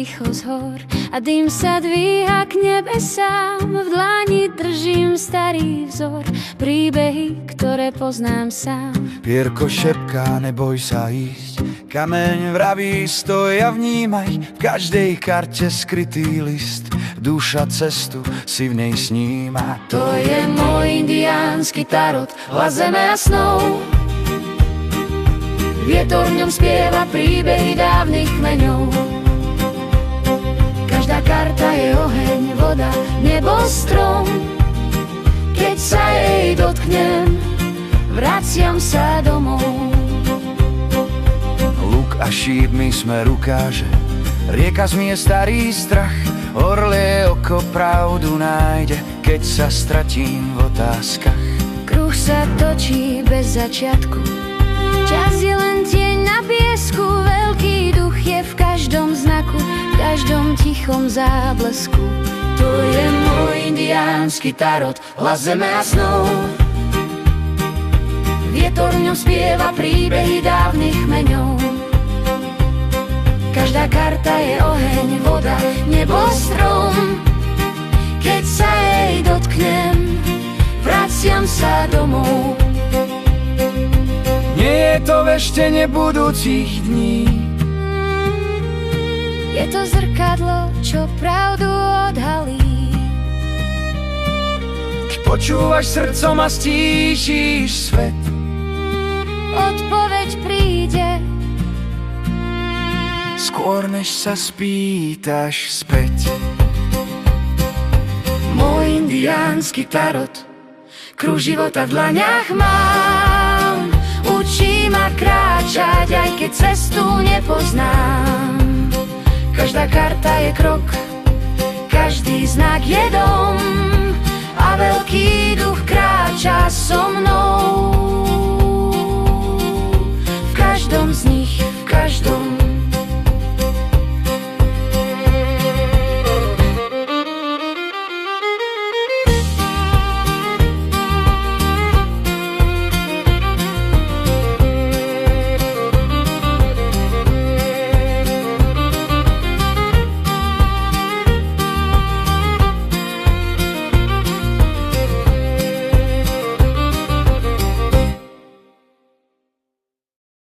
ticho z hor a dým sa dvíha k nebesám. V dlani držím starý vzor, príbehy, ktoré poznám sám. Pierko šepká, neboj sa ísť, kameň vraví, stoj a vnímaj, v každej karte skrytý list, duša cestu si v nej sníma. To je môj indiánsky tarot, hlas zeme a snov. Vietor v ňom spieva príbehy dávnych kmeňov. Každá karta je oheň, voda, nebo, strom. Keď sa jej dotknem, vraciam sa domov. Luk a šíp mi sme rukáže, rieka zmie starý strach, orlie oko pravdu nájde, keď sa stratím v otázkach. Kruh sa točí bez začiatku, čas je len tieň na piesku, veľký duch je v každom znaku, v každom tichom záblesku. To je môj indiánsky tarot, hlas zeme a snov. Vietor v ňom spieva príbehy dávnych kmeňov. Každá karta je oheň, voda, nebo, strom. Keď sa jej dotknem, vraciam sa domov. Nie je to veštenie budúcich dní, je to zrkadlo, čo pravdu odhalí. keď počúvaš srdcom a stíšíš svet, Odpoveď príde, skôr než sa spýtaš späť. môj indiánsky tarot, kruh života v dlaniach mám. Učí ma kráčať, aj keď cestu nepoznám. Každá karta je krok, každý znak je dom, a veľký duch kráča so mnou. V každom z nich, v každom